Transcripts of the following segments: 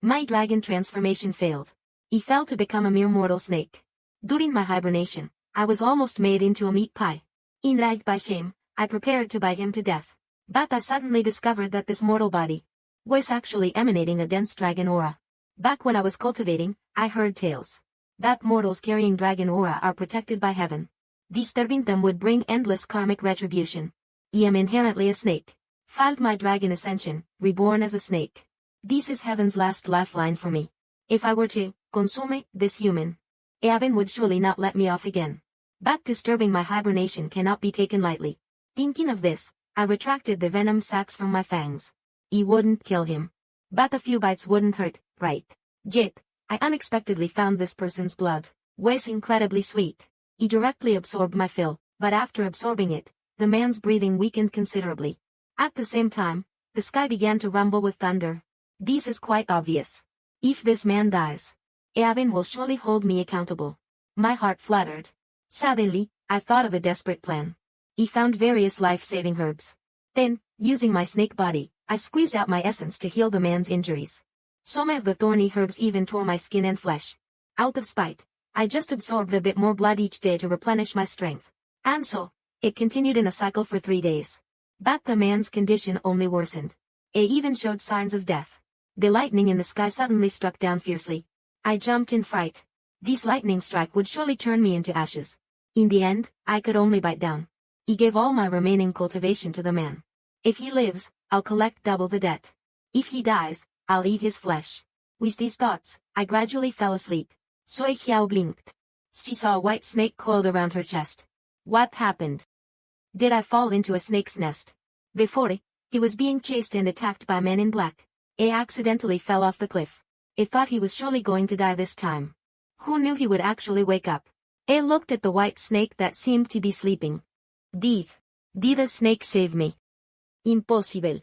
My dragon transformation failed. He fell to become a mere mortal snake. During my hibernation, I was almost made into a meat pie. Enraged by shame, I prepared to bite him to death. But I suddenly discovered that this mortal body was actually emanating a dense dragon aura. Back when I was cultivating, I heard tales that mortals carrying dragon aura are protected by heaven. Disturbing them would bring endless karmic retribution. I am inherently a snake. Filed my dragon ascension, reborn as a snake. This is heaven's last lifeline for me. If I were to consume this human, heaven would surely not let me off again. But disturbing my hibernation cannot be taken lightly. Thinking of this, I retracted the venom sacs from my fangs. It wouldn't kill him. But a few bites wouldn't hurt, right? Yet, I unexpectedly found this person's blood was incredibly sweet. He directly absorbed my fill, but after absorbing it, the man's breathing weakened considerably. At the same time, the sky began to rumble with thunder. This is quite obvious. If this man dies, heaven will surely hold me accountable. My heart fluttered. Suddenly, I thought of a desperate plan. He found various life-saving herbs. Then, using my snake body, I squeezed out my essence to heal the man's injuries. Some of the thorny herbs even tore my skin and flesh. Out of spite, I just absorbed a bit more blood each day to replenish my strength. And so, it continued in a cycle for 3 days. But the man's condition only worsened. It even showed signs of death. The lightning in the sky suddenly struck down fiercely. I jumped in fright. This lightning strike would surely turn me into ashes. In the end, I could only bite down. He gave all my remaining cultivation to the man. If he lives, I'll collect double the debt. If he dies, I'll eat his flesh. With these thoughts, I gradually fell asleep. Sui Xiao blinked. She saw a white snake coiled around her chest. What happened? Did I fall into a snake's nest? Before, he was being chased and attacked by men in black. He accidentally fell off the cliff. He thought he was surely going to die this time. Who knew he would actually wake up? He looked at the white snake that seemed to be sleeping. Did the snake save me? Impossible.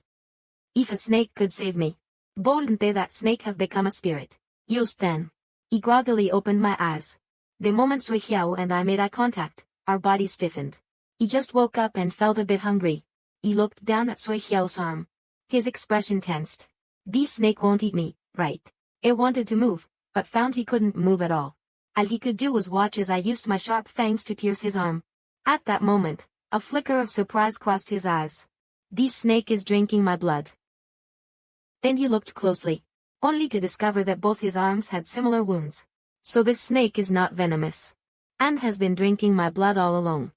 If a snake could save me, wouldn't that snake have become a spirit? Just then, he groggily opened my eyes. The moment Sui Xiao and I made eye contact, our bodies stiffened. He just woke up and felt a bit hungry. He looked down at Sui Xiao's arm. His expression tensed. This snake won't eat me, right? He wanted to move, but found he couldn't move at all. All he could do was watch as I used my sharp fangs to pierce his arm. At that moment, a flicker of surprise crossed his eyes. This snake is drinking my blood. Then he looked closely, only to discover that both his arms had similar wounds. So this snake is not venomous, and has been drinking my blood all along.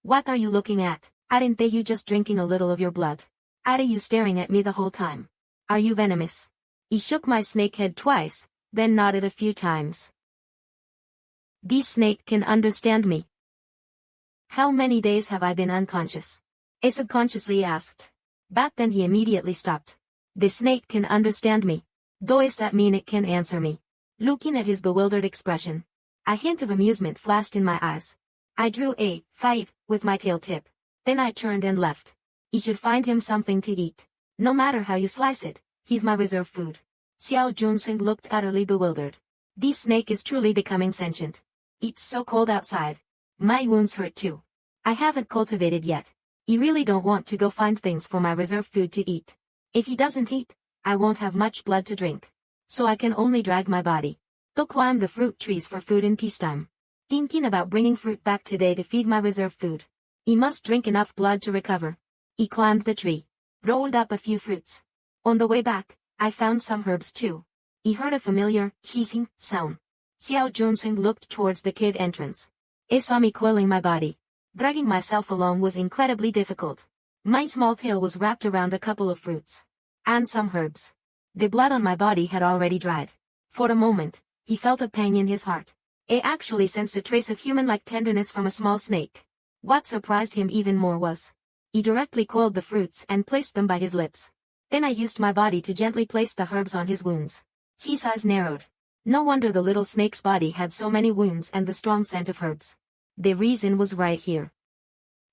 What are you looking at? Aren't you just drinking a little of your blood? Are you staring at me the whole time? Are you venomous? He shook my snake head twice, then nodded a few times. This snake can understand me. How many days have I been unconscious? He subconsciously asked. But then he immediately stopped. The snake can understand me. Does that mean it can answer me? Looking at his bewildered expression, a hint of amusement flashed in my eyes. I drew a 5 with my tail tip. Then I turned and left. He should find him something to eat. No matter how you slice it, he's my reserve food. Xiao Junxing looked utterly bewildered. This snake is truly becoming sentient. It's so cold outside. My wounds hurt too. I haven't cultivated yet. You really don't want to go find things for my reserve food to eat. If he doesn't eat, I won't have much blood to drink. So I can only drag my body. Go climb the fruit trees for food in peacetime. Thinking about bringing fruit back today to feed my reserve food. He must drink enough blood to recover. He climbed the tree. Rolled up a few fruits. On the way back, I found some herbs too. He heard a familiar, hissing sound. Xiao Junxing looked towards the cave entrance. He saw me coiling my body. Dragging myself along was incredibly difficult. My small tail was wrapped around a couple of fruits. And some herbs. The blood on my body had already dried. For a moment, he felt a pang in his heart. He actually sensed a trace of human-like tenderness from a small snake. What surprised him even more was, he directly coiled the fruits and placed them by his lips. Then I used my body to gently place the herbs on his wounds. His eyes narrowed. No wonder the little snake's body had so many wounds and the strong scent of herbs. The reason was right here.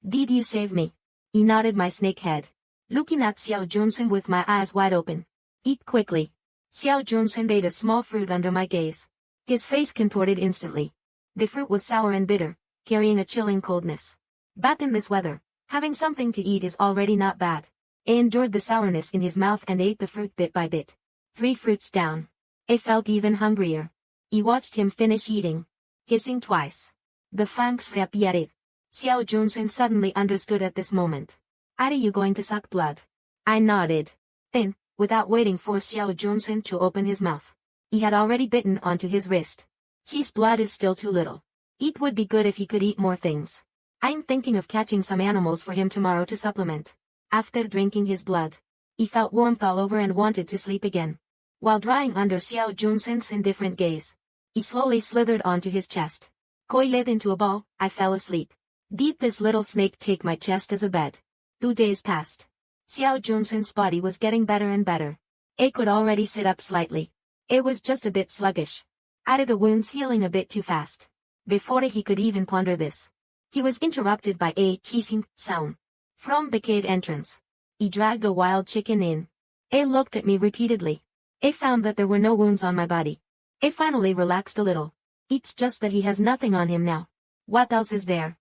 Did you save me? He nodded my snake head. Looking at Xiao Junxing with my eyes wide open. Eat quickly. Xiao Junxing ate a small fruit under my gaze. His face contorted instantly. The fruit was sour and bitter, carrying a chilling coldness. But in this weather, having something to eat is already not bad. He endured the sourness in his mouth and ate the fruit bit by bit. 3 fruits down. I felt even hungrier. I watched him finish eating, hissing twice. The fangs reappeared. Xiao Junsen suddenly understood at this moment. Are you going to suck blood? I nodded. Then, without waiting for Xiao Junsen to open his mouth, he had already bitten onto his wrist. His blood is still too little. It would be good if he could eat more things. I'm thinking of catching some animals for him tomorrow to supplement. After drinking his blood, he felt warmth all over and wanted to sleep again. While drying under Xiao Junsen's indifferent gaze, he slowly slithered onto his chest. Coiled into a ball, I fell asleep. Did this little snake take my chest as a bed? 2 days passed. Xiao Junsen's body was getting better and better. It could already sit up slightly. It was just a bit sluggish. Are the wounds healing a bit too fast? Before he could even ponder this, he was interrupted by a hissing sound from the cave entrance. He dragged a wild chicken in. It looked at me repeatedly. It found that there were no wounds on my body. It finally relaxed a little. It's just that he has nothing on him now. What else is there?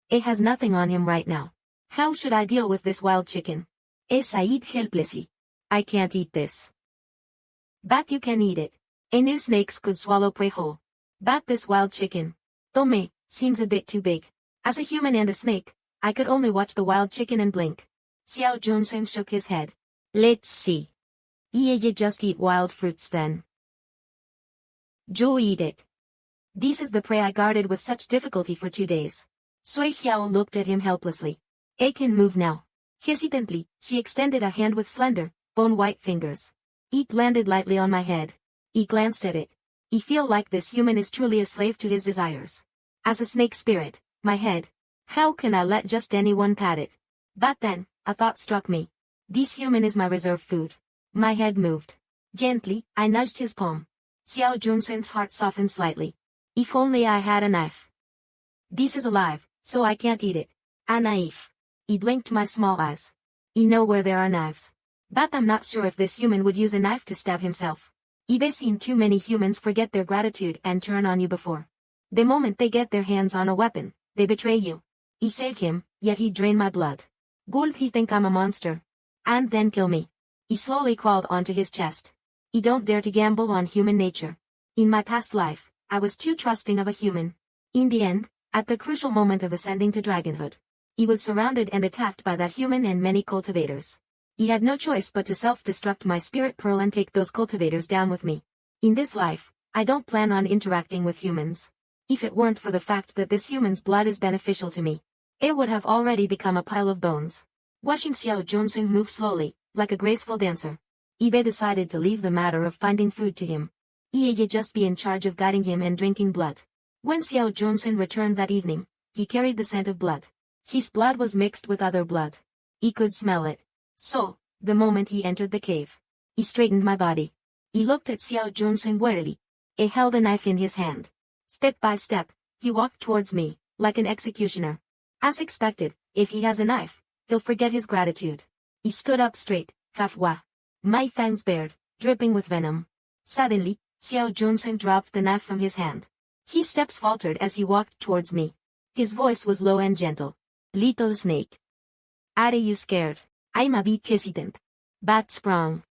It has nothing on him right now. How should I deal with this wild chicken? I sighed helplessly. I can't eat this. But you can eat it. I knew snakes could swallow prey whole. But this wild chicken, Tome, seems a bit too big. As a human and a snake, I could only watch the wild chicken and blink. Xiao Junsen shook his head. Let's see. You just eat wild fruits then. Joe eat it. This is the prey I guarded with such difficulty for 2 days. Sui Xiao looked at him helplessly. I can move now. Hesitantly, she extended a hand with slender, bone-white fingers. It landed lightly on my head. I glanced at it. I feel like this human is truly a slave to his desires. As a snake spirit, my head. How can I let just anyone pat it? But then, a thought struck me. This human is my reserve food. My head moved. Gently, I nudged his palm. Xiao Junsen's heart softened slightly. If only I had a knife. This is alive, so I can't eat it. A knife. He blinked my small eyes. I know where there are knives. But I'm not sure if this human would use a knife to stab himself. I've seen too many humans forget their gratitude and turn on you before. The moment they get their hands on a weapon, they betray you. He saved him, yet he drained my blood. Gould he think I'm a monster. And then kill me. He slowly crawled onto his chest. He don't dare to gamble on human nature. In my past life, I was too trusting of a human. In the end, at the crucial moment of ascending to dragonhood, he was surrounded and attacked by that human and many cultivators. He had no choice but to self-destruct my spirit pearl and take those cultivators down with me. In this life, I don't plan on interacting with humans. If it weren't for the fact that this human's blood is beneficial to me, it would have already become a pile of bones. Watching Xiao Junsen move slowly, like a graceful dancer, Ibe decided to leave the matter of finding food to him. Iye just be in charge of guiding him and drinking blood. When Xiao Junsen returned that evening, he carried the scent of blood. His blood was mixed with other blood. He could smell it. So, the moment he entered the cave, he straightened my body. He looked at Xiao Junsen warily. He held a knife in his hand. Step by step, he walked towards me, like an executioner. As expected, if he has a knife, he'll forget his gratitude. He stood up straight, kafwa. My fangs bared, dripping with venom. Suddenly, Xiao Junsen dropped the knife from his hand. His steps faltered as he walked towards me. His voice was low and gentle. Little snake. Are you scared? I'm a bit hesitant. Bat sprung.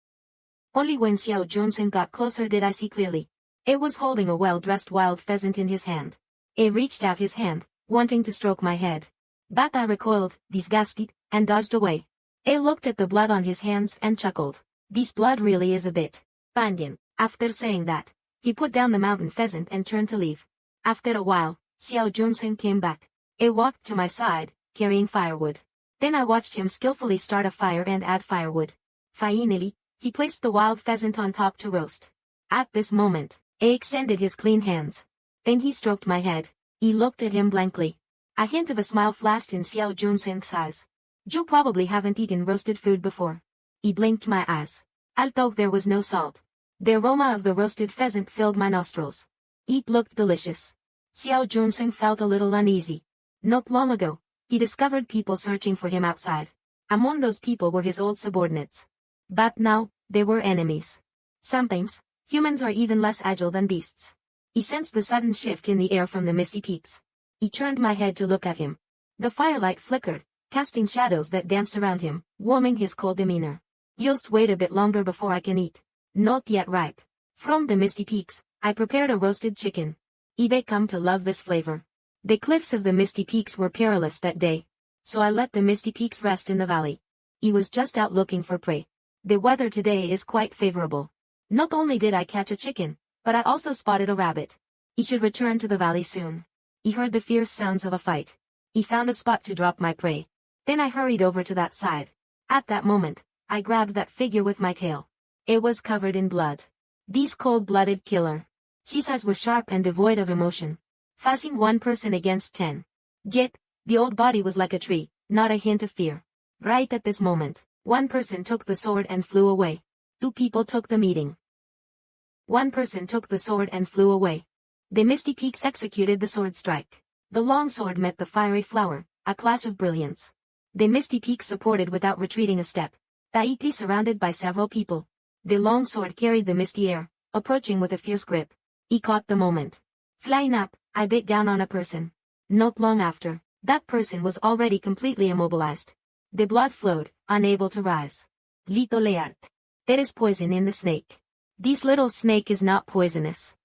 Only when Xiao Junsen got closer did I see clearly. It was holding a well-dressed wild pheasant in his hand. It reached out his hand, wanting to stroke my head. But I recoiled, disgusted, and dodged away. It looked at the blood on his hands and chuckled. This blood really is a bit Pandian. After saying that, he put down the mountain pheasant and turned to leave. After a while, Xiao Junsen came back. It walked to my side, carrying firewood. Then I watched him skillfully start a fire and add firewood. Finally, he placed the wild pheasant on top to roast. At this moment, he extended his clean hands. Then he stroked my head. He looked at him blankly. A hint of a smile flashed in Xiao Junsen's eyes. You probably haven't eaten roasted food before. He blinked my eyes. Although there was no salt, the aroma of the roasted pheasant filled my nostrils. It looked delicious. Xiao Junsen felt a little uneasy. Not long ago, he discovered people searching for him outside. Among those people were his old subordinates. But now, they were enemies. Sometimes, humans are even less agile than beasts. He sensed the sudden shift in the air from the misty peaks. He turned my head to look at him. The firelight flickered, casting shadows that danced around him, warming his cold demeanor. Just wait a bit longer before I can eat. Not yet ripe. From the misty peaks, I prepared a roasted chicken. Ibe come to love this flavor. The cliffs of the misty peaks were perilous that day, so I let the misty peaks rest in the valley. He was just out looking for prey. The weather today is quite favorable. Not only did I catch a chicken, but I also spotted a rabbit. He should return to the valley soon. He heard the fierce sounds of a fight. He found a spot to drop my prey. Then I hurried over to that side. At that moment, I grabbed that figure with my tail. It was covered in blood. These cold-blooded killer. His eyes were sharp and devoid of emotion. Facing one person against 10. Yet, the old body was like a tree, not a hint of fear. Right at this moment, one person took the sword and flew away. Two people took the meeting. One person took the sword and flew away. The misty peaks executed the sword strike. The long sword met the fiery flower, a clash of brilliance. The misty peaks supported without retreating a step. Tahiti surrounded by several people. The long sword carried the misty air, approaching with a fierce grip. He caught the moment. Flying up, I bit down on a person. Not long after, that person was already completely immobilized. The blood flowed, unable to rise. Lito leart. There is poison in the snake. This little snake is not poisonous.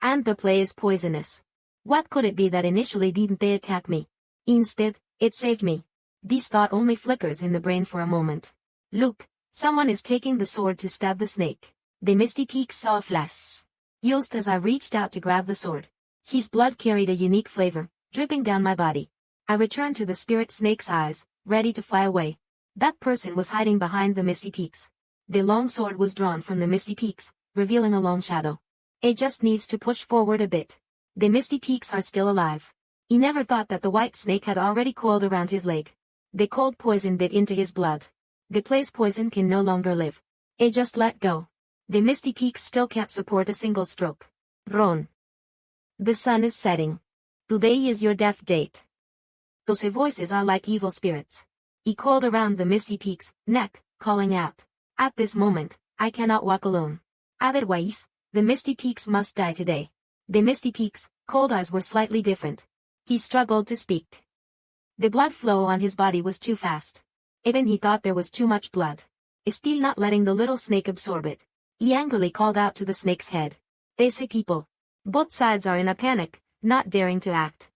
And the play is poisonous. What could it be that initially didn't they attack me? Instead, it saved me. This thought only flickers in the brain for a moment. Look, someone is taking the sword to stab the snake. The misty peaks saw a flash. Just as I reached out to grab the sword. His blood carried a unique flavor, dripping down my body. I returned to the spirit snake's eyes, ready to fly away. That person was hiding behind the misty peaks. The long sword was drawn from the misty peaks, revealing a long shadow. It just needs to push forward a bit. The misty peaks are still alive. He never thought that the white snake had already coiled around his leg. The cold poison bit into his blood. The play's poison can no longer live. It just let go. The misty peaks still can't support a single stroke. Ron. The sun is setting. Today is your death date. Those voices are like evil spirits. He coiled around the misty peaks' neck, calling out. At this moment, I cannot walk alone. Otherwise, the misty peaks must die today. The misty peaks' cold eyes were slightly different. He struggled to speak. The blood flow on his body was too fast. Even he thought there was too much blood. Still not letting the little snake absorb it. He angrily called out to the snake's head. They say people. Both sides are in a panic, not daring to act.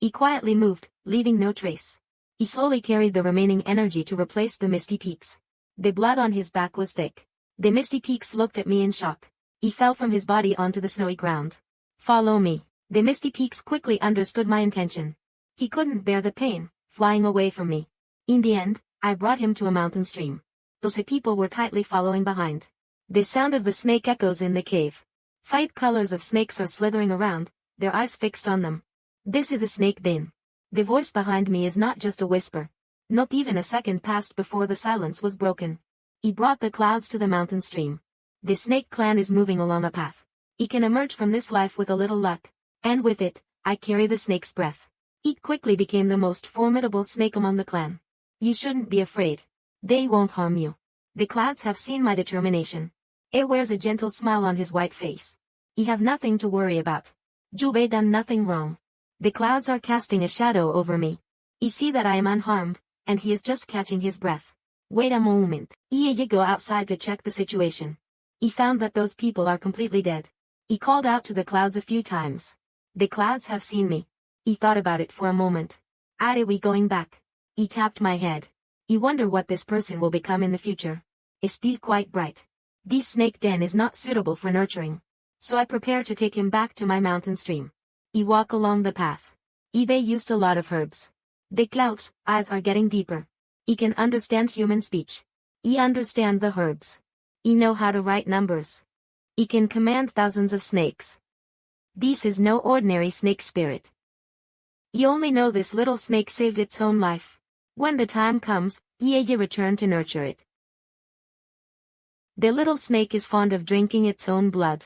He quietly moved, leaving no trace. He slowly carried the remaining energy to replace the misty peaks. The blood on his back was thick. The misty peaks looked at me in shock. He fell from his body onto the snowy ground. Follow me. The misty peaks quickly understood my intention. He couldn't bear the pain, flying away from me. In the end, I brought him to a mountain stream. Those people were tightly following behind. The sound of the snake echoes in the cave. 5 colors of snakes are slithering around, their eyes fixed on them. This is a snake den. The voice behind me is not just a whisper. Not even a second passed before the silence was broken. He brought the clouds to the mountain stream. The snake clan is moving along a path. He can emerge from this life with a little luck. And with it, I carry the snake's breath. It quickly became the most formidable snake among the clan. You shouldn't be afraid. They won't harm you. The clouds have seen my determination. It wears a gentle smile on his white face. You have nothing to worry about. Jube done nothing wrong. The clouds are casting a shadow over me. You see that I am unharmed, and he is just catching his breath. Wait a moment. Ye go outside to check the situation. He found that those people are completely dead. He called out to the clouds a few times. The clouds have seen me. He thought about it for a moment. Are we going back? He tapped my head. You wonder what this person will become in the future. Is still quite bright. This snake den is not suitable for nurturing. So I prepare to take him back to my mountain stream. He walk along the path. Ibe used a lot of herbs. The cloud's eyes are getting deeper. He can understand human speech. He understand the herbs. He know how to write numbers. He can command thousands of snakes. This is no ordinary snake spirit. You only know this little snake saved its own life. When the time comes, ye return to nurture it. The little snake is fond of drinking its own blood.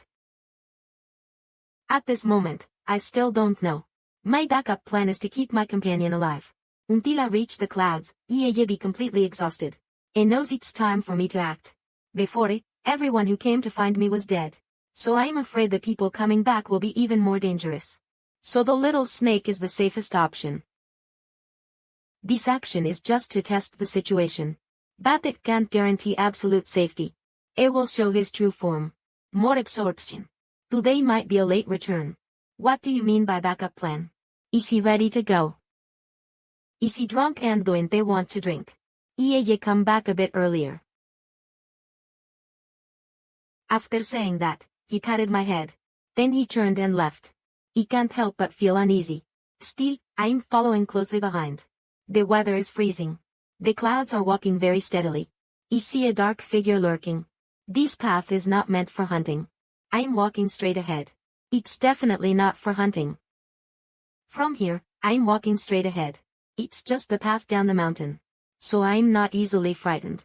At this moment, I still don't know. My backup plan is to keep my companion alive. Until I reach the clouds, ye be completely exhausted. It knows it's time for me to act. Before it, everyone who came to find me was dead. So I am afraid the people coming back will be even more dangerous. So the little snake is the safest option. This action is just to test the situation. But it can't guarantee absolute safety. It will show his true form. More absorption. Today might be a late return. What do you mean by backup plan? Is he ready to go? Is he drunk and going they want to drink? Yeah, come back a bit earlier. After saying that, he patted my head. Then he turned and left. I can't help but feel uneasy. Still, I'm following closely behind. The weather is freezing. The clouds are walking very steadily. I see a dark figure lurking. This path is not meant for hunting. I'm walking straight ahead. It's definitely not for hunting. From here, I'm walking straight ahead. It's just the path down the mountain. So I'm not easily frightened.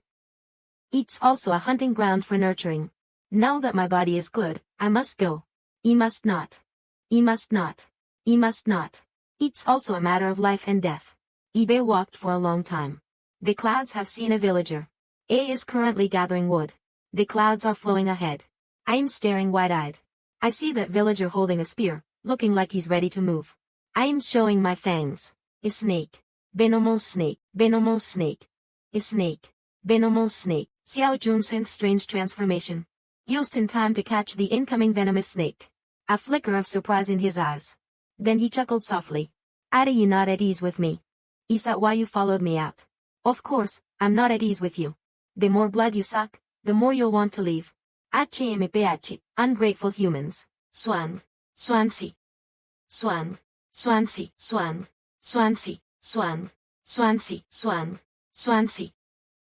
It's also a hunting ground for nurturing. Now that my body is good, I must go. I must not. I must not. I must not. It's also a matter of life and death. Ibe walked for a long time. The clouds have seen a villager. A is currently gathering wood. The clouds are flowing ahead. I'm staring wide-eyed. I see that villager holding a spear, looking like he's ready to move. I'm showing my fangs. A snake. Venomous snake. Venomous snake. A snake. Venomous snake. Xiao Junsen's strange transformation. Just in time to catch the incoming venomous snake. A flicker of surprise in his eyes. Then he chuckled softly. Are you not at ease with me? Is that why you followed me out? Of course, I'm not at ease with you. The more blood you suck, the more you'll want to leave. HMPH, ungrateful humans. Swan. Swansea. Swan. Swansea. Swan. Swansea. Swan. Swansea. Swan. Swansea.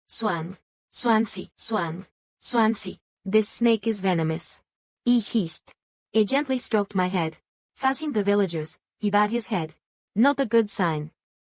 Swan. Swansea. Swan. Swansea. This snake is venomous. He hissed. He gently stroked my head. Facing the villagers, he bowed his head. Not a good sign.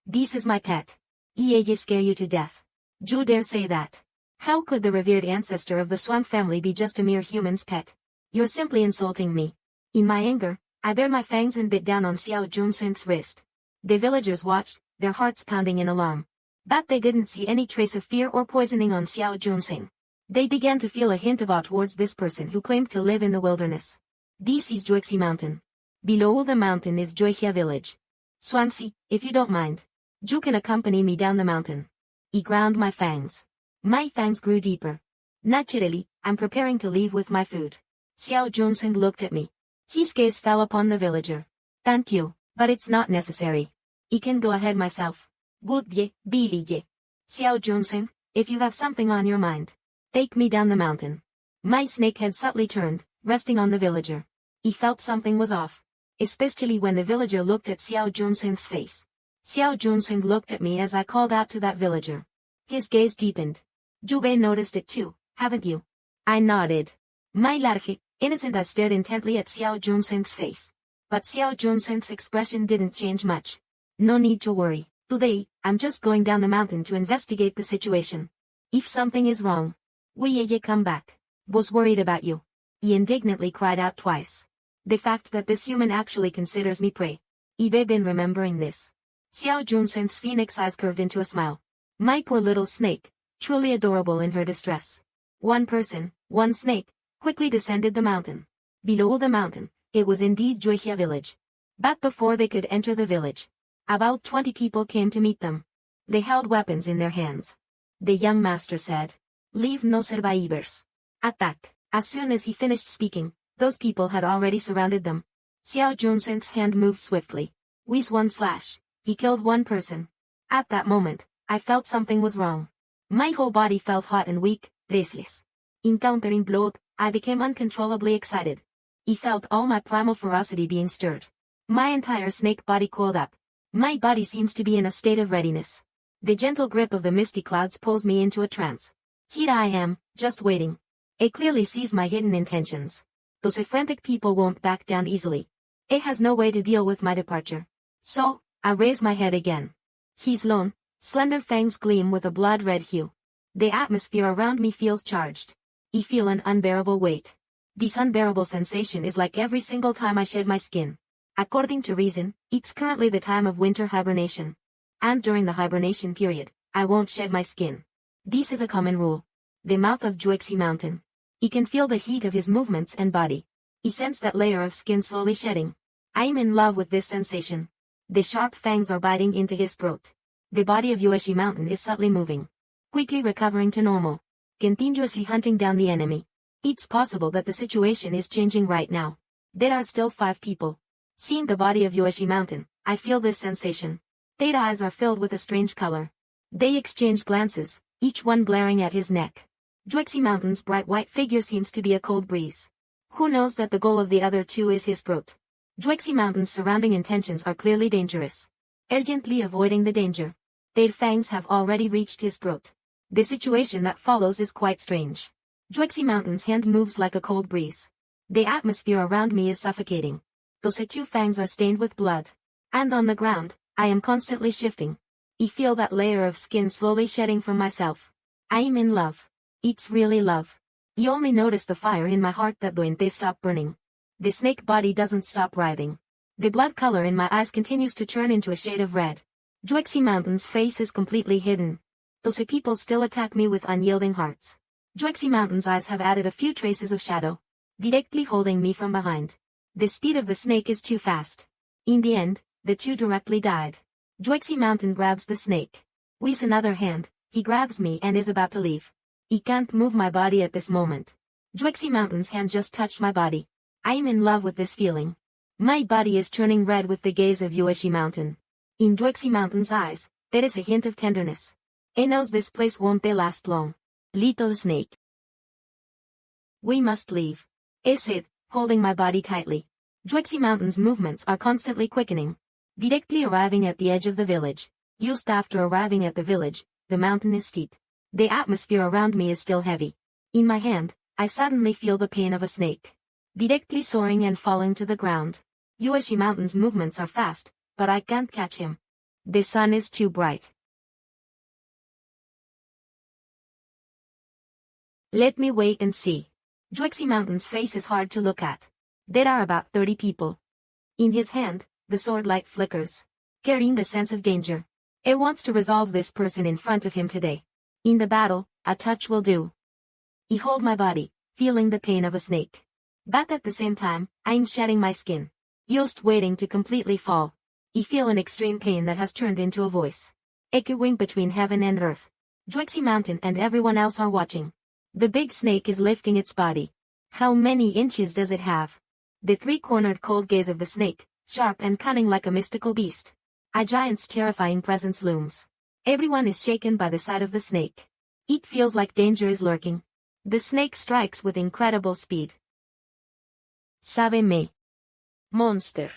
This is my pet. He scare you to death. You dare say that? How could the revered ancestor of the Swan family be just a mere human's pet? You're simply insulting me. In my anger, I bared my fangs and bit down on Xiao Junsen's wrist. The villagers watched, their hearts pounding in alarm. But they didn't see any trace of fear or poisoning on Xiao Junsen. They began to feel a hint of awe towards this person who claimed to live in the wilderness. This is Juexi Mountain. Below the mountain is Juexia village. Swansea, if you don't mind. You can accompany me down the mountain. I ground my fangs. My fangs grew deeper. Naturally, I'm preparing to leave with my food. Xiao Junsen looked at me. His gaze fell upon the villager. Thank you, but it's not necessary. I can go ahead myself. Goodbye, Billy. Xiao Junsen, if you have something on your mind, take me down the mountain. My snake head subtly turned, resting on the villager. He felt something was off. Especially when the villager looked at Xiao Junsen's face. Xiao Junsen looked at me as I called out to that villager. His gaze deepened. Jubei noticed it too, haven't you? I nodded. My large, innocent I stared intently at Xiao Junsen's face. But Xiao Junsen's expression didn't change much. No need to worry. Today, I'm just going down the mountain to investigate the situation. If something is wrong, will come back. Was worried about you. He indignantly cried out twice. The fact that this human actually considers me prey. I've been remembering this. Xiao Junsen's phoenix eyes curved into a smile. My poor little snake, truly adorable in her distress. One person, one snake, quickly descended the mountain. Below the mountain, it was indeed Juexia village. But before they could enter the village, about 20 people came to meet them. They held weapons in their hands. The young master said, "Leave no survivors. Attack." As soon as he finished speaking, those people had already surrounded them. Xiao Junsen's hand moved swiftly. With one slash, he killed one person. At that moment, I felt something was wrong. My whole body felt hot and weak, restless. Encountering blood, I became uncontrollably excited. I felt all my primal ferocity being stirred. My entire snake body coiled up. My body seems to be in a state of readiness. The gentle grip of the misty clouds pulls me into a trance. Here I am, just waiting. It clearly sees my hidden intentions. Those frantic people won't back down easily. It has no way to deal with my departure. So, I raise my head again. His long, slender fangs gleam with a blood-red hue. The atmosphere around me feels charged. I feel an unbearable weight. This unbearable sensation is like every single time I shed my skin. According to reason, it's currently the time of winter hibernation. And during the hibernation period, I won't shed my skin. This is a common rule. The mouth of Juexi Mountain. He can feel the heat of his movements and body. He sensed that layer of skin slowly shedding. I'm in love with this sensation. The sharp fangs are biting into his throat. The body of Juexi Mountain is subtly moving. Quickly recovering to normal. Continuously hunting down the enemy. It's possible that the situation is changing right now. There are still 5 people. Seeing the body of Yoichi Mountain, I feel this sensation. Their eyes are filled with a strange color. They exchange glances, each one glaring at his neck. Yoichi Mountain's bright white figure seems to be a cold breeze. Who knows that the goal of the other 2 is his throat? Yoichi Mountain's surrounding intentions are clearly dangerous. Urgently avoiding the danger. Their fangs have already reached his throat. The situation that follows is quite strange. Yoichi Mountain's hand moves like a cold breeze. The atmosphere around me is suffocating. Those 2 fangs are stained with blood. And on the ground, I am constantly shifting. I feel that layer of skin slowly shedding from myself. I am in love. It's really love. I only notice the fire in my heart that when they stop burning. The snake body doesn't stop writhing. The blood color in my eyes continues to turn into a shade of red. Yoichi Mountain's face is completely hidden. Those people still attack me with unyielding hearts. Yoichi Mountain's eyes have added a few traces of shadow, directly holding me from behind. The speed of the snake is too fast. In the end, the 2 directly died. Yoichi Mountain grabs the snake. With another hand, he grabs me and is about to leave. I can't move my body at this moment. Yoichi Mountain's hand just touched my body. I am in love with this feeling. My body is turning red with the gaze of Yoichi Mountain. In Yoichi Mountain's eyes, there is a hint of tenderness. He knows this place won't last long. Little snake. We must leave. I said, holding my body tightly. Yoichi Mountain's movements are constantly quickening. Directly arriving at the edge of the village. Just after arriving at the village, the mountain is steep. The atmosphere around me is still heavy. In my hand, I suddenly feel the pain of a snake. Directly soaring and falling to the ground. Yoichi Mountain's movements are fast, but I can't catch him. The sun is too bright. Let me wait and see. Yoichi Mountain's face is hard to look at. There are about 30 people. In his hand, the sword light flickers, carrying the sense of danger. He wants to resolve this person in front of him today. In the battle, a touch will do. I hold my body, feeling the pain of a snake. But at the same time, I am shedding my skin. Just waiting to completely fall. I feel an extreme pain that has turned into a voice. Echoing between heaven and earth. Yoichi Mountain and everyone else are watching. The big snake is lifting its body. How many inches does it have? The 3-cornered cold gaze of the snake, sharp and cunning like a mystical beast. A giant's terrifying presence looms. Everyone is shaken by the sight of the snake. It feels like danger is lurking. The snake strikes with incredible speed. Sabe me. Monster.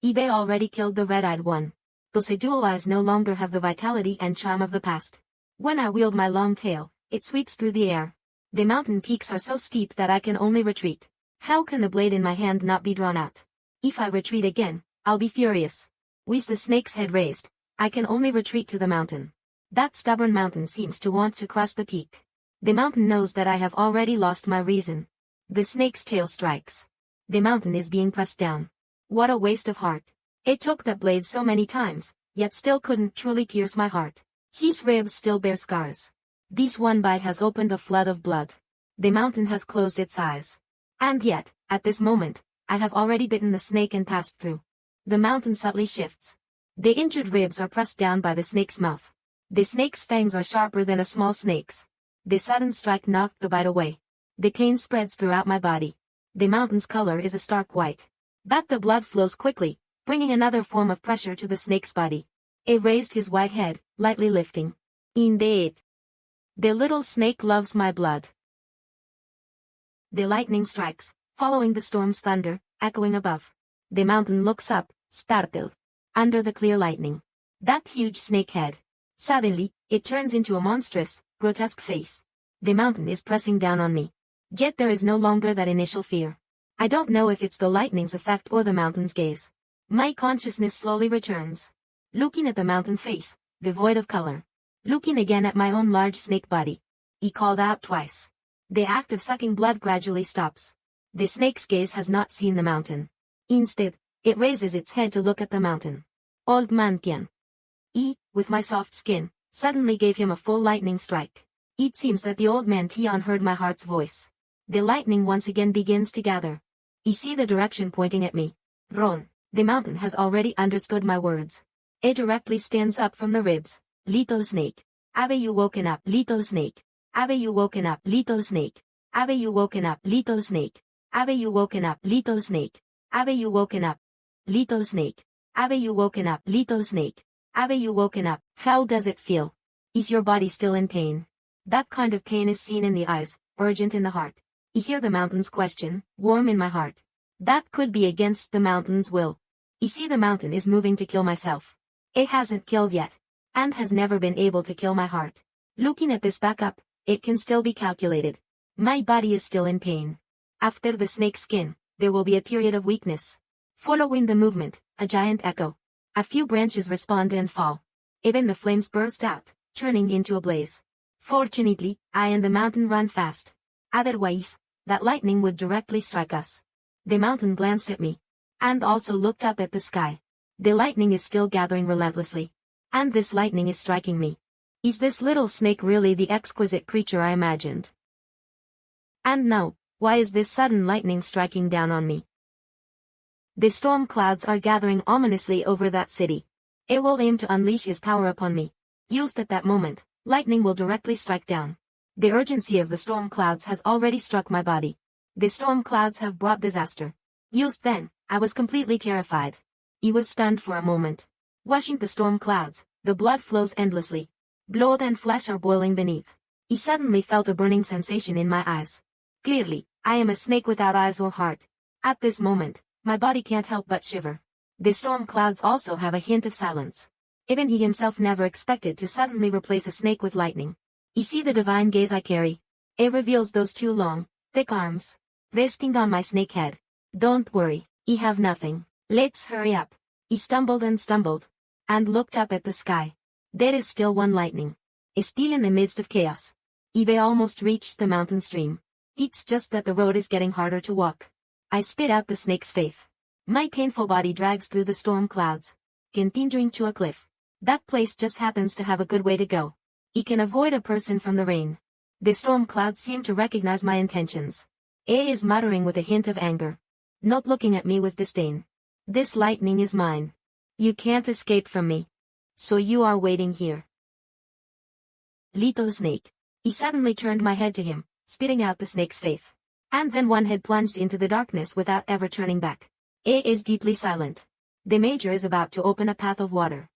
Ibe already killed the red-eyed one. Those dual eyes no longer have the vitality and charm of the past. When I wield my long tail, it sweeps through the air. The mountain peaks are so steep that I can only retreat. How can the blade in my hand not be drawn out? If I retreat again, I'll be furious. With the snake's head raised, I can only retreat to the mountain. That stubborn mountain seems to want to cross the peak. The mountain knows that I have already lost my reason. The snake's tail strikes. The mountain is being pressed down. What a waste of heart. It took that blade so many times, yet still couldn't truly pierce my heart. His ribs still bear scars. This one bite has opened a flood of blood. The mountain has closed its eyes. And yet, at this moment, I have already bitten the snake and passed through. The mountain subtly shifts. The injured ribs are pressed down by the snake's mouth. The snake's fangs are sharper than a small snake's. The sudden strike knocked the bite away. The pain spreads throughout my body. The mountain's color is a stark white. But the blood flows quickly, bringing another form of pressure to the snake's body. It raised his white head, lightly lifting. Indeed. The little snake loves my blood. The lightning strikes, following the storm's thunder, echoing above. The mountain looks up, startled. Under the clear lightning. That huge snake head. Suddenly, it turns into a monstrous, grotesque face. The mountain is pressing down on me. Yet there is no longer that initial fear. I don't know if it's the lightning's effect or the mountain's gaze. My consciousness slowly returns. Looking at the mountain face, devoid of color. Looking again at my own large snake body. He called out twice. The act of sucking blood gradually stops. The snake's gaze has not seen the mountain. Instead, it raises its head to look at the mountain. Old man Tian. With my soft skin, suddenly gave him a full lightning strike. It seems that the old man Tian heard my heart's voice. The lightning once again begins to gather. I see the direction pointing at me. Ron, the mountain has already understood my words. It directly stands up from the ribs. Little snake. Have you woken up, little snake? Have you woken up, little snake? Have you woken up, little snake? Have you woken up, little snake? Have you woken up, little snake? Have you woken up, little snake? Have you woken up? How does it feel? Is your body still in pain? That kind of pain is seen in the eyes, urgent in the heart. You hear the mountain's question, warm in my heart. That could be against the mountain's will. You see, the mountain is moving to kill myself. It hasn't killed yet, and has never been able to kill my heart. Looking at this backup, it can still be calculated. My body is still in pain. After the snake skin, there will be a period of weakness. Following the movement, a giant echo. A few branches respond and fall. Even the flames burst out, turning into a blaze. Fortunately, I and the mountain run fast. Otherwise, that lightning would directly strike us. The mountain glanced at me, and also looked up at the sky. The lightning is still gathering relentlessly. And this lightning is striking me. Is this little snake really the exquisite creature I imagined? And now, why is this sudden lightning striking down on me? The storm clouds are gathering ominously over that city. It will aim to unleash his power upon me. Just at that moment, lightning will directly strike down. The urgency of the storm clouds has already struck my body. The storm clouds have brought disaster. Just then, I was completely terrified. I was stunned for a moment. Washing the storm clouds, the blood flows endlessly. Blood and flesh are boiling beneath. I suddenly felt a burning sensation in my eyes. Clearly, I am a snake without eyes or heart. At this moment, my body can't help but shiver. The storm clouds also have a hint of silence. Even he himself never expected to suddenly replace a snake with lightning. You see the divine gaze I carry? It reveals those two long, thick arms, resting on my snake head. Don't worry, I have nothing. Let's hurry up. He stumbled and looked up at the sky. There is still one lightning. Still in the midst of chaos. They almost reached the mountain stream. It's just that the road is getting harder to walk. I spit out the snake's faith. My painful body drags through the storm clouds, continuing to a cliff. That place just happens to have a good way to go. It can avoid a person from the rain. The storm clouds seem to recognize my intentions. A is muttering with a hint of anger. Not looking at me with disdain. This lightning is mine. You can't escape from me. So you are waiting here. Little snake. He suddenly turned my head to him, spitting out the snake's faith. And then one head plunged into the darkness without ever turning back. A is deeply silent. The major is about to open a path of water.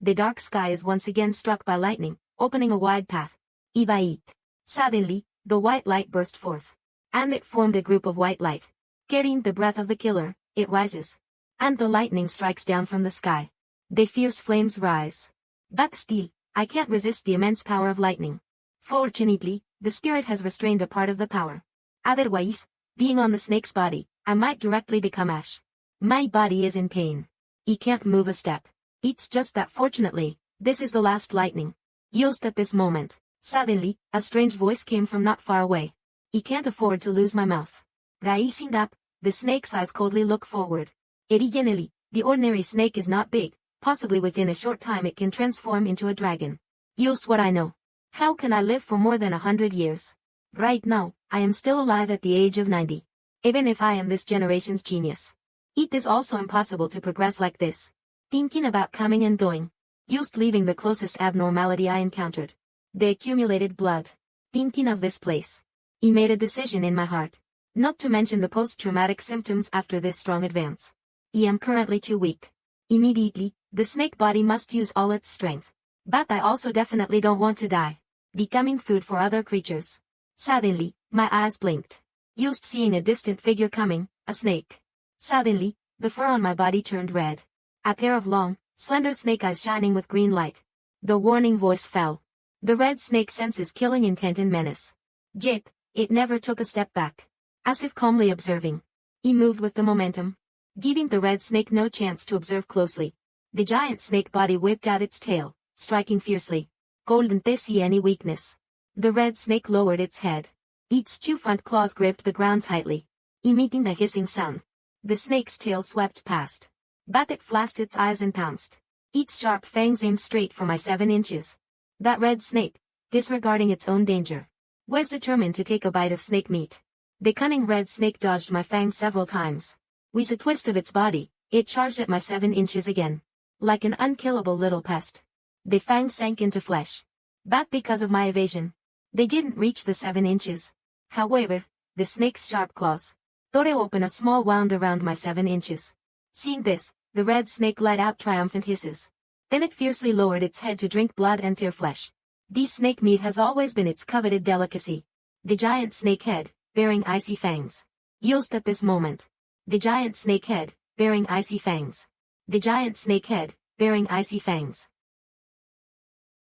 The dark sky is once again struck by lightning, opening a wide path. Ibait. Suddenly, the white light burst forth. And it formed a group of white light. Carrying the breath of the killer, it rises. And the lightning strikes down from the sky. The fierce flames rise. But still, I can't resist the immense power of lightning. Fortunately, the spirit has restrained a part of the power. Otherwise, being on the snake's body, I might directly become ash. My body is in pain. I can't move a step. It's just that fortunately, this is the last lightning. Just at this moment, suddenly, a strange voice came from not far away. I can't afford to lose my mouth. Rising up, the snake's eyes coldly look forward. Originally, the ordinary snake is not big. Possibly within a short time it can transform into a dragon. Just what I know. How can I live for more than 100 years? Right now, I am still alive at the age of 90. Even if I am this generation's genius. It is also impossible to progress like this. Thinking about coming and going. Just leaving the closest abnormality I encountered. The accumulated blood. Thinking of this place. I made a decision in my heart. Not to mention the post-traumatic symptoms after this strong advance. I am currently too weak. Immediately, the snake body must use all its strength. But I also definitely don't want to die. Becoming food for other creatures. Suddenly, my eyes blinked. Just seeing a distant figure coming, a snake. Suddenly, the fur on my body turned red. A pair of long, slender snake eyes shining with green light. The warning voice fell. The red snake senses killing intent and menace. Yet, it never took a step back. As if calmly observing. He moved with the momentum. Giving the red snake no chance to observe closely. The giant snake body whipped out its tail, striking fiercely. Couldn't they see any weakness? The red snake lowered its head. Its two front claws gripped the ground tightly. Emitting the hissing sound. The snake's tail swept past. But it flashed its eyes and pounced. Its sharp fangs aimed straight for my 7 inches. That red snake, disregarding its own danger, was determined to take a bite of snake meat. The cunning red snake dodged my fangs several times. With a twist of its body, it charged at my 7 inches again. Like an unkillable little pest. The fangs sank into flesh. But because of my evasion, They didn't reach the 7 inches. However, the snake's sharp claws tore open a small wound around my 7 inches. Seeing this, the red snake let out triumphant hisses. Then it fiercely lowered its head to drink blood and tear flesh. This snake meat has always been its coveted delicacy. The giant snake head, bearing icy fangs, used at this moment. The giant snake head, bearing icy fangs. The giant snake head, bearing icy fangs.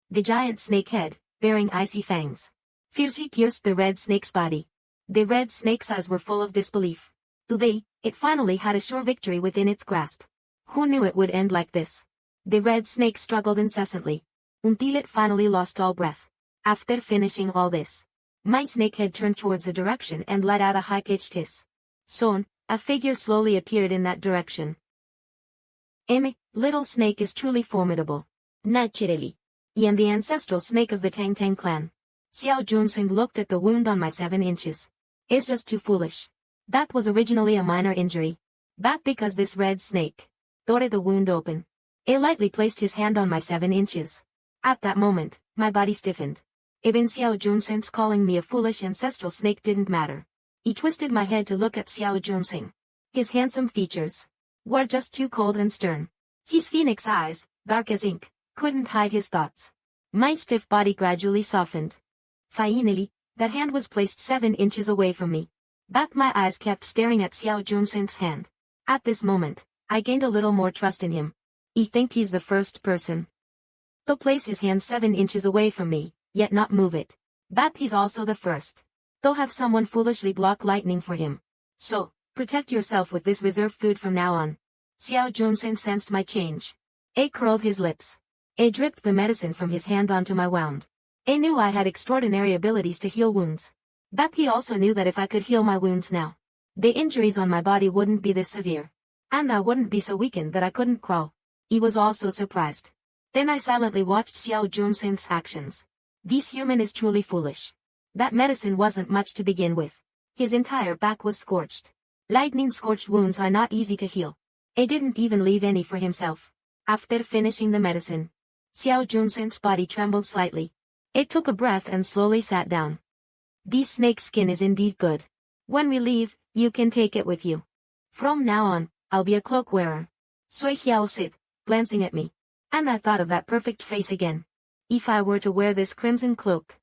The giant snake head, bearing icy fangs, fiercely pierced the red snake's body. The red snake's eyes were full of disbelief. Today, it finally had a sure victory within its grasp. Who knew it would end like this? The red snake struggled incessantly, until it finally lost all breath. After finishing all this, my snakehead turned towards the direction and let out a high-pitched hiss. Soon, a figure slowly appeared in that direction. Little snake is truly formidable. Naturally. I am the ancestral snake of the Tang Tang clan. Xiao Junsing looked at the wound on my 7 inches. It's just too foolish. That was originally a minor injury. But because this red snake tore the wound open, it lightly placed his hand on my 7 inches. At that moment, my body stiffened. Even Xiao Junsing's calling me a foolish ancestral snake didn't matter. He twisted my head to look at Xiao Junsing. His handsome features were just too cold and stern. His phoenix eyes, dark as ink, couldn't hide his thoughts. My stiff body gradually softened. Finally, that hand was placed 7 inches away from me. But my eyes kept staring at Xiao Junsing's hand. At this moment, I gained a little more trust in him. I think he's the first person to place his hand 7 inches away from me, yet not move it. But he's also the first to have someone foolishly block lightning for him. So, protect yourself with this reserve food from now on. Xiao Junsing sensed my change. He curled his lips. He dripped the medicine from his hand onto my wound. He knew I had extraordinary abilities to heal wounds. But he also knew that if I could heal my wounds now, the injuries on my body wouldn't be this severe. And I wouldn't be so weakened that I couldn't crawl. He was also surprised. Then I silently watched Xiao Junsing's actions. This human is truly foolish. That medicine wasn't much to begin with. His entire back was scorched. Lightning-scorched wounds are not easy to heal. He didn't even leave any for himself. After finishing the medicine, Xiao Junsing's body trembled slightly. It took a breath and slowly sat down. This snake's skin is indeed good. When we leave, you can take it with you. From now on, I'll be a cloak wearer. Sui Xiao said, glancing at me. And I thought of that perfect face again. If I were to wear this crimson cloak,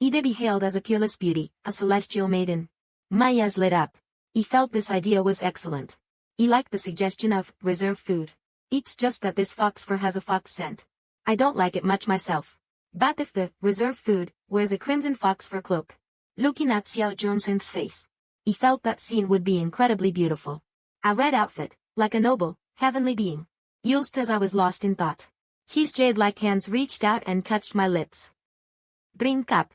I'd be hailed as a peerless beauty, a celestial maiden. My eyes lit up. He felt this idea was excellent. He liked the suggestion of reserve food. It's just that this fox fur has a fox scent. I don't like it much myself. But if the reserve food wears a crimson fox fur cloak, looking at Xiao Junsing's face, he felt that scene would be incredibly beautiful. A red outfit, like a noble, heavenly being, used as I was lost in thought. His jade-like hands reached out and touched my lips. Drink up.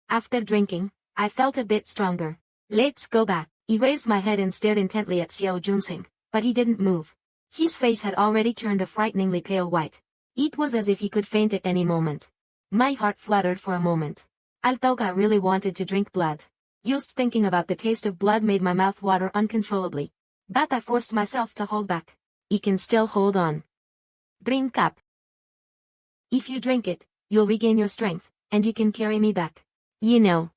After drinking, I felt a bit stronger. Let's go back. He raised my head and stared intently at Xiao Junsing, but he didn't move. His face had already turned a frighteningly pale white. It was as if he could faint at any moment. My heart fluttered for a moment. I thought I really wanted to drink blood. Just thinking about the taste of blood made my mouth water uncontrollably. But I forced myself to hold back. He can still hold on. Drink up. If you drink it, you'll regain your strength, and you can carry me back. You know.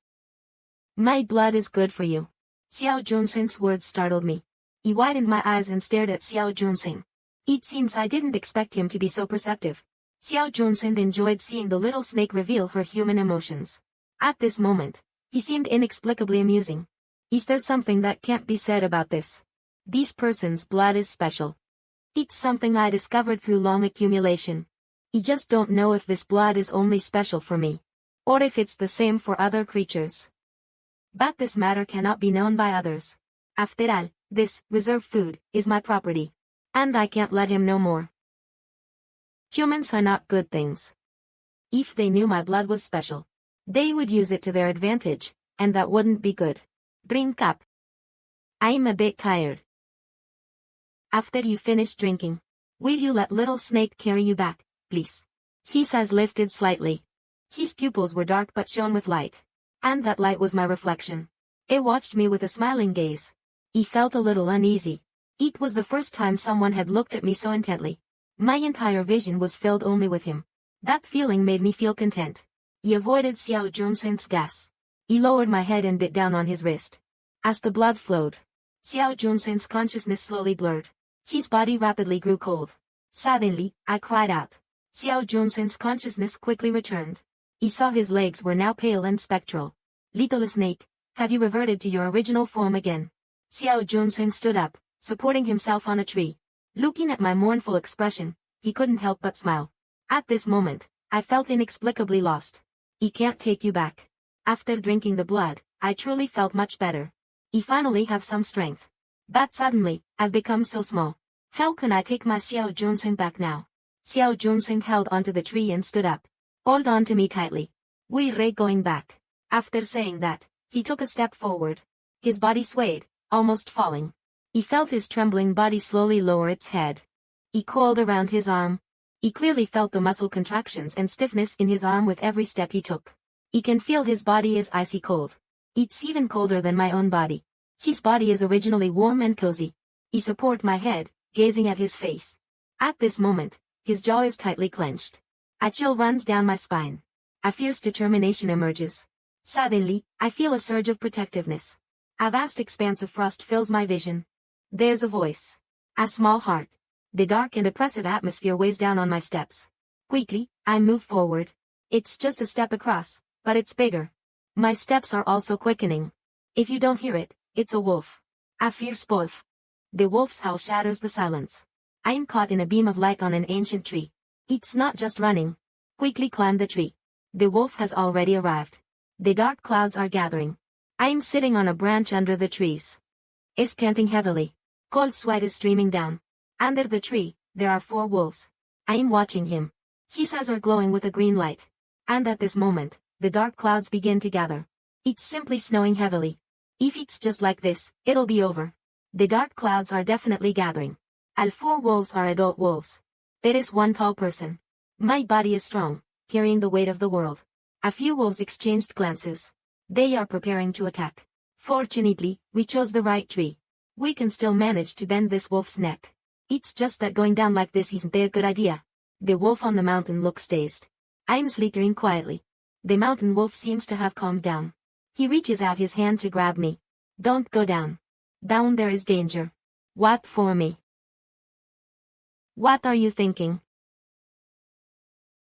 My blood is good for you. Xiao Junsing's words startled me. He widened my eyes and stared at Xiao Junsing. It seems I didn't expect him to be so perceptive. Xiao Junsing enjoyed seeing the little snake reveal her human emotions. At this moment, he seemed inexplicably amusing. Is there something that can't be said about this? This person's blood is special. It's something I discovered through long accumulation. I just don't know if this blood is only special for me, or if it's the same for other creatures. But this matter cannot be known by others. After all, this reserve food is my property, and I can't let him know more. Humans are not good things. If they knew my blood was special, they would use it to their advantage, and that wouldn't be good. Drink up. I'm a bit tired. After you finish drinking, will you let little snake carry you back, please? His eyes lifted slightly. His pupils were dark but shone with light. And that light was my reflection. It watched me with a smiling gaze. He felt a little uneasy. It was the first time someone had looked at me so intently. My entire vision was filled only with him. That feeling made me feel content. He avoided Xiao Junsen's gas. He lowered my head and bit down on his wrist. As the blood flowed, Xiao Junsen's consciousness slowly blurred. His body rapidly grew cold. Suddenly, I cried out. Xiao Junsen's consciousness quickly returned. He saw his legs were now pale and spectral. Little snake, have you reverted to your original form again? Xiao Junsen stood up, supporting himself on a tree. Looking at my mournful expression, he couldn't help but smile. At this moment, I felt inexplicably lost. He can't take you back. After drinking the blood, I truly felt much better. I finally have some strength. But suddenly, I've become so small. How can I take my Xiao Junsen back now? Xiao Junsen held onto the tree and stood up. Hold on to me tightly. We're going back. After saying that, he took a step forward. His body swayed, almost falling. He felt his trembling body slowly lower its head. He coiled around his arm. He clearly felt the muscle contractions and stiffness in his arm with every step he took. He can feel his body is icy cold. It's even colder than my own body. His body is originally warm and cozy. He supported my head, gazing at his face. At this moment, his jaw is tightly clenched. A chill runs down my spine. A fierce determination emerges. Suddenly, I feel a surge of protectiveness. A vast expanse of frost fills my vision. There's a voice. A small heart. The dark and oppressive atmosphere weighs down on my steps. Quickly, I move forward. It's just a step across, but it's bigger. My steps are also quickening. If you don't hear it, it's a wolf. A fierce wolf. The wolf's howl shatters the silence. I am caught in a beam of light on an ancient tree. It's not just running. Quickly climb the tree. The wolf has already arrived. The dark clouds are gathering. I am sitting on a branch under the trees. Is panting heavily. Cold sweat is streaming down. Under the tree, there are 4 wolves. I am watching him. His eyes are glowing with a green light. And at this moment, the dark clouds begin to gather. It's simply snowing heavily. If it's just like this, it'll be over. The dark clouds are definitely gathering. All 4 wolves are adult wolves. There is 1 tall person. My body is strong, carrying the weight of the world. A few wolves exchanged glances. They are preparing to attack. Fortunately, we chose the right tree. We can still manage to bend this wolf's neck. It's just that going down like this isn't a good idea. The wolf on the mountain looks dazed. I'm slithering quietly. The mountain wolf seems to have calmed down. He reaches out his hand to grab me. Don't go down. Down there is danger. What for me? What are you thinking?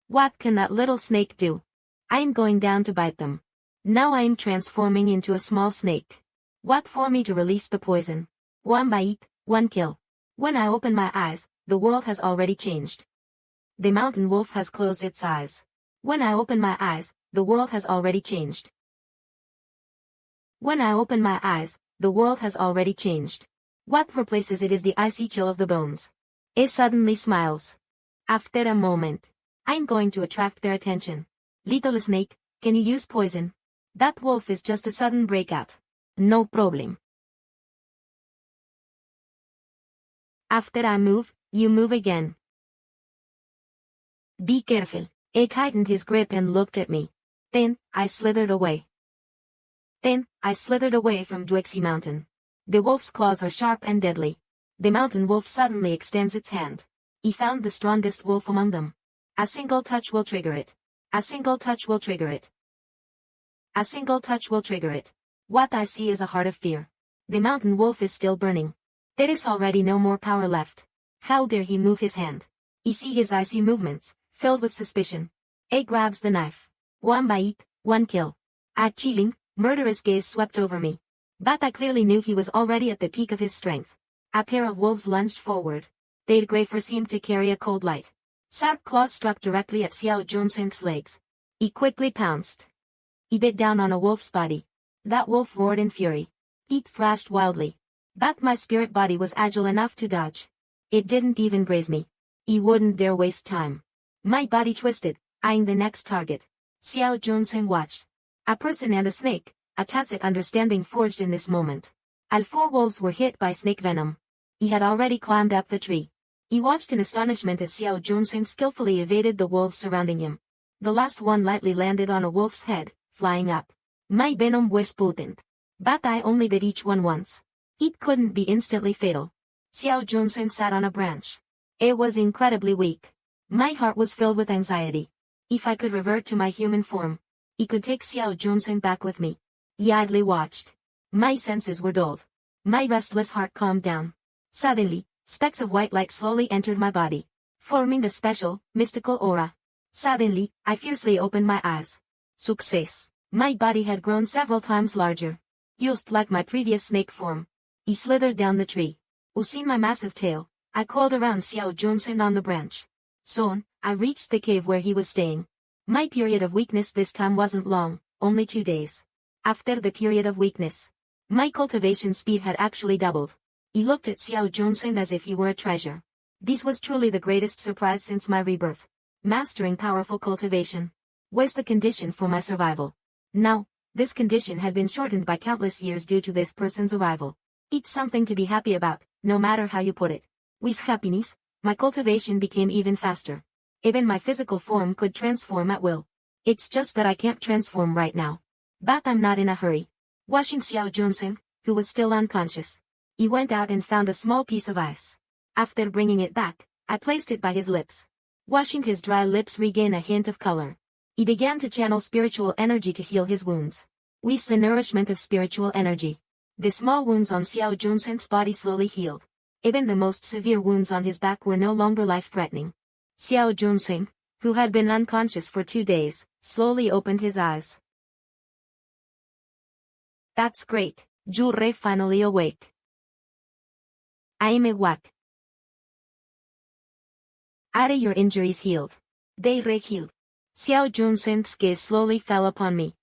What can that little snake do? I am going down to bite them. Now I am transforming into a small snake. What for me to release the poison? 1 bite, 1 kill. When I open my eyes, the world has already changed. The mountain wolf has closed its eyes. When I open my eyes, the world has already changed. When I open my eyes, the world has already changed. What replaces it is the icy chill of the bones. It suddenly smiles. After a moment, I'm going to attract their attention. Little snake, can you use poison? That wolf is just a sudden breakout. No problem. After I move, you move again. Be careful. It tightened his grip and looked at me. Then, I slithered away. Then, I slithered away from Duexi Mountain. The wolf's claws are sharp and deadly. The mountain wolf suddenly extends its hand. He found the strongest wolf among them. A single touch will trigger it. A single touch will trigger it. A single touch will trigger it. What I see is a heart of fear. The mountain wolf is still burning. There is already no more power left. How dare he move his hand? I see his icy movements, filled with suspicion. A grabs the knife. 1 bite, 1 kill. A chilling, murderous gaze swept over me. But I clearly knew he was already at the peak of his strength. A pair of wolves lunged forward. Their gray fur seemed to carry a cold light. Sharp claws struck directly at Xiao Junsen's legs. He quickly pounced. He bit down on a wolf's body. That wolf roared in fury. It thrashed wildly. But my spirit body was agile enough to dodge. It didn't even graze me. He wouldn't dare waste time. My body twisted, eyeing the next target. Xiao Junsen watched. A person and a snake, a tacit understanding forged in this moment. All 4 wolves were hit by snake venom. He had already climbed up the tree. He watched in astonishment as Xiao Junsen skillfully evaded the wolves surrounding him. The last one lightly landed on a wolf's head, flying up. My venom was potent. But I only bit each one once. It couldn't be instantly fatal. Xiao Junsen sat on a branch. It was incredibly weak. My heart was filled with anxiety. If I could revert to my human form, He could take Xiao Junsheng back with me. He idly watched. My senses were dulled. My restless heart calmed down. Suddenly, specks of white light slowly entered my body, forming a special, mystical aura. Suddenly, I fiercely opened my eyes. Success! My body had grown several times larger. Used like my previous snake form. He slithered down the tree. Using my massive tail, I coiled around Xiao Junsheng on the branch. Soon, I reached the cave where he was staying. My period of weakness this time wasn't long, only 2 days. After the period of weakness, my cultivation speed had actually doubled. He looked at Xiao Junsheng as if he were a treasure. This was truly the greatest surprise since my rebirth. Mastering powerful cultivation was the condition for my survival. Now, this condition had been shortened by countless years due to this person's arrival. It's something to be happy about, no matter how you put it. With happiness, my cultivation became even faster. Even my physical form could transform at will. It's just that I can't transform right now. But I'm not in a hurry. Washing Xiao Junsheng, who was still unconscious. He went out and found a small piece of ice. After bringing it back, I placed it by his lips. Washing his dry lips regain a hint of color. He began to channel spiritual energy to heal his wounds. With the nourishment of spiritual energy, the small wounds on Xiao Junsheng's body slowly healed. Even the most severe wounds on his back were no longer life-threatening. Xiao Junsheng, who had been unconscious for 2 days, slowly opened his eyes. That's great, Jure finally awake. I'm awake. Are your injuries healed? They re-healed. Xiao Junsheng's gaze slowly fell upon me.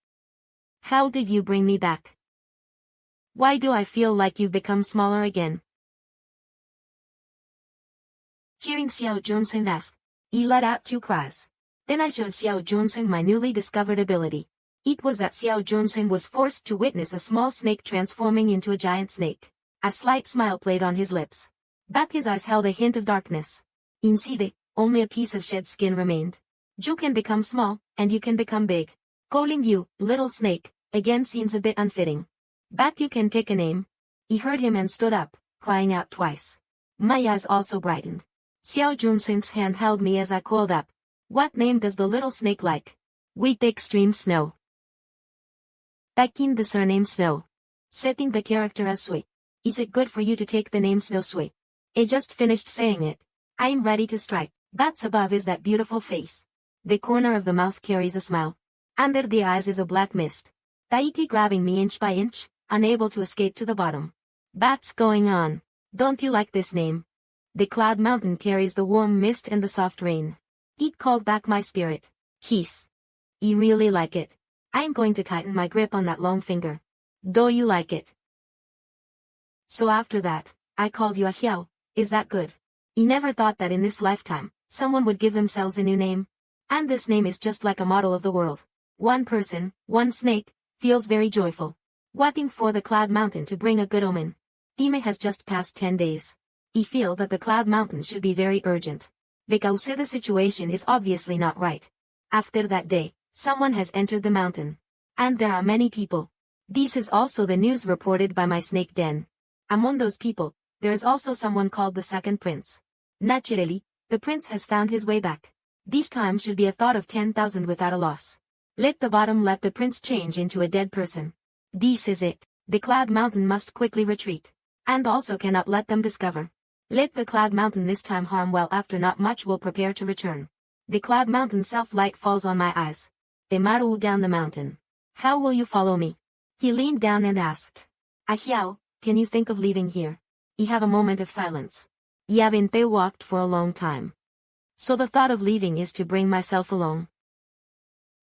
How did you bring me back? Why do I feel like you've become smaller again? Hearing Xiao Junsheng ask, he let out 2 cries. Then I showed Xiao Junsheng my newly discovered ability. It was that Xiao Junsheng was forced to witness a small snake transforming into a giant snake. A slight smile played on his lips. But his eyes held a hint of darkness. Inside, only a piece of shed skin remained. You can become small, and you can become big. Calling you, little snake, again seems a bit unfitting. But you can pick a name. He heard him and stood up, crying out twice. My eyes also brightened. Xiao Junsheng's hand held me as I coiled up. What name does the little snake like? With extreme snow. Taking the surname Snow. Setting the character as Sui. Is it good for you to take the name Snow Sui? I just finished saying it. I am ready to strike. That's above is that beautiful face. The corner of the mouth carries a smile. Under the eyes is a black mist. Taiki grabbing me inch by inch, unable to escape to the bottom. That's going on. Don't you like this name? The cloud mountain carries the warm mist and the soft rain. It called back my spirit. Hiss. You really like it. I'm going to tighten my grip on that long finger. Do you like it? So after that, I called you a Xiao. Is that good? He never thought that in this lifetime, someone would give themselves a new name. And this name is just like a model of the world. One person, one snake, feels very joyful. Waiting for the cloud mountain to bring a good omen. Time has just passed 10 days. I feel that the cloud mountain should be very urgent. Because the situation is obviously not right. After that day, someone has entered the mountain. And there are many people. This is also the news reported by my snake den. Among those people, there is also someone called the second prince. Naturally, the prince has found his way back. This time should be a thought of 10,000 without a loss. Let the prince change into a dead person. This is it. The cloud mountain must quickly retreat. And also cannot let them discover. Let the cloud mountain this time harm well after not much will prepare to return. The cloud mountain self-light falls on my eyes. Emaru down the mountain. How will you follow me? He leaned down and asked. Ahiao, can you think of leaving here? He have a moment of silence. Haven't they walked for a long time? So the thought of leaving is to bring myself along.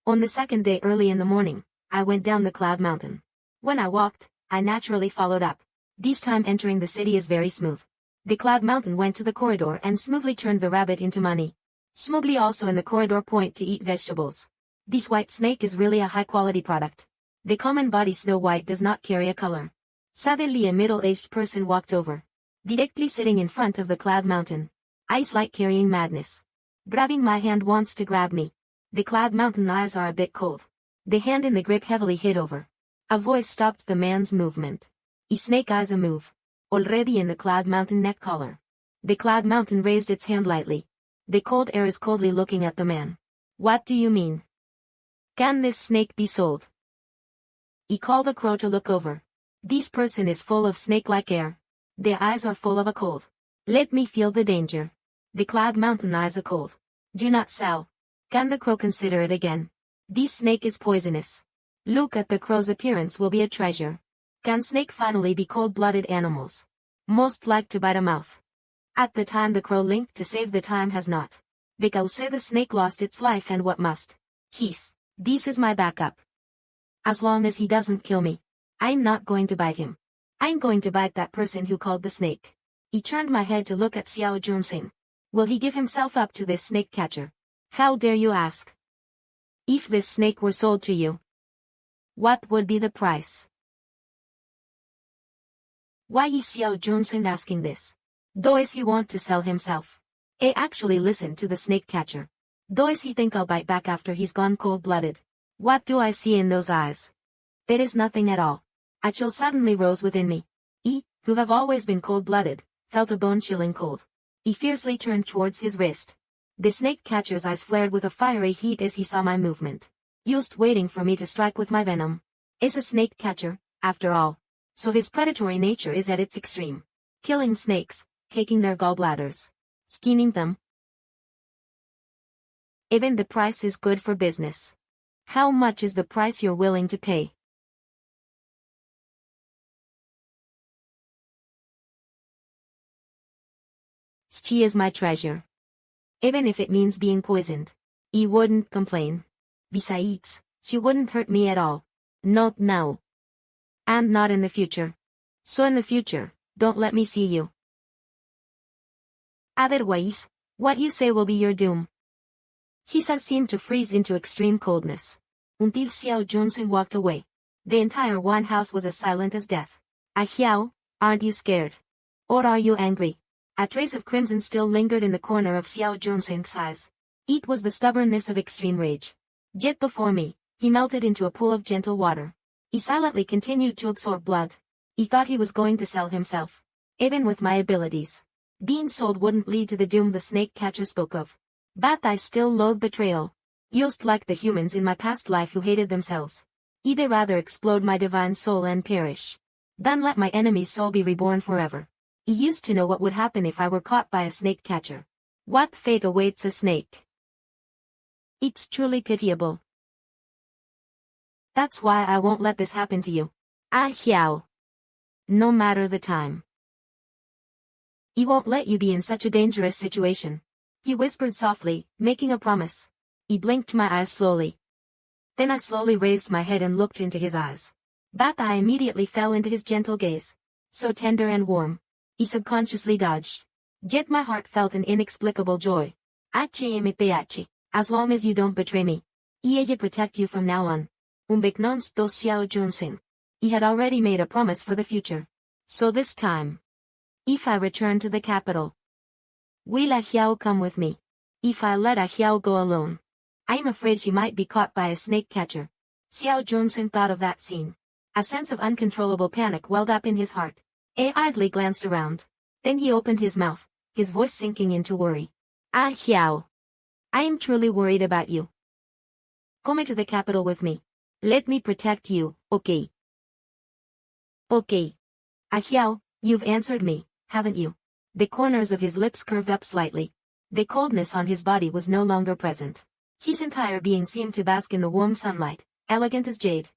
On the second day early in the morning, I went down the cloud mountain. When I walked, I naturally followed up. This time entering the city is very smooth. The cloud mountain went to the corridor and smoothly turned the rabbit into money. Smoothly also in the corridor point to eat vegetables. This white snake is really a high-quality product. The common body Snow White does not carry a color. Suddenly a middle-aged person walked over. Directly sitting in front of the cloud mountain. Eyes like carrying madness. Grabbing my hand wants to grab me. The cloud mountain eyes are a bit cold. The hand in the grip heavily hit over. A voice stopped the man's movement. Snake eyes a move. Already in the cloud mountain neck collar. The cloud mountain raised its hand lightly. The cold air is coldly looking at the man. What do you mean? Can this snake be sold? He called the crow to look over. This person is full of snake-like air. Their eyes are full of a cold. Let me feel the danger. The cloud mountain eyes are cold. Do not sell. Can the crow consider it again? This snake is poisonous. Look at the crow's appearance will be a treasure. Can snake finally be cold-blooded animals? Most like to bite a mouth. At the time the crow linked to save the time has not. Because say the snake lost its life and what must. He's. This is my backup. As long as he doesn't kill me. I'm not going to bite him. I'm going to bite that person who called the snake. He turned my head to look at Xiao Junxing. Will he give himself up to this snake catcher? How dare you ask? If this snake were sold to you, what would be the price? Why is Xiao Junxing asking this? Does he want to sell himself? Actually listen to the snake catcher. Does he think I'll bite back after he's gone cold-blooded? What do I see in those eyes? It is nothing at all. A chill suddenly rose within me. Who have always been cold-blooded, felt a bone-chilling cold. He fiercely turned towards his wrist. The snake catcher's eyes flared with a fiery heat as he saw my movement. Just waiting for me to strike with my venom. Is a snake catcher, after all. So his predatory nature is at its extreme. Killing snakes, taking their gallbladders. Skinning them. Even the price is good for business. How much is the price you're willing to pay? She is my treasure. Even if it means being poisoned. He wouldn't complain. Besides, she wouldn't hurt me at all. Not now. And not in the future. So in the future, don't let me see you. Otherwise, what you say will be your doom. Hisa seemed to freeze into extreme coldness. Until Xiao Junxing walked away. The entire one house was as silent as death. Xiao, aren't you scared? Or are you angry? A trace of crimson still lingered in the corner of Xiao Junxing's eyes. It was the stubbornness of extreme rage. Yet before me, he melted into a pool of gentle water. He silently continued to absorb blood. He thought he was going to sell himself. Even with my abilities. Being sold wouldn't lead to the doom the snake catcher spoke of. But I still loathe betrayal. Just like the humans in my past life who hated themselves. Either rather explode my divine soul and perish. Than let my enemy's soul be reborn forever. He used to know what would happen if I were caught by a snake catcher. What fate awaits a snake? It's truly pitiable. That's why I won't let this happen to you. Xiao. No matter the time. He won't let you be in such a dangerous situation. He whispered softly, making a promise. He blinked my eyes slowly. Then I slowly raised my head and looked into his eyes. But I immediately fell into his gentle gaze. So tender and warm. He subconsciously dodged. Yet my heart felt an inexplicable joy. As long as you don't betray me. I'll protect you from now on. Unbeknownst to Xiao Junxing. He had already made a promise for the future. So this time. If I return to the capital. Will Xiao come with me? If I let Xiao go alone. I'm afraid she might be caught by a snake catcher. Xiao Junxing thought of that scene. A sense of uncontrollable panic welled up in his heart. He idly glanced around. Then he opened his mouth, his voice sinking into worry. Xiao. I am truly worried about you. Come to the capital with me. Let me protect you, okay? Okay. Xiao, you've answered me, haven't you? The corners of his lips curved up slightly. The coldness on his body was no longer present. His entire being seemed to bask in the warm sunlight, elegant as jade.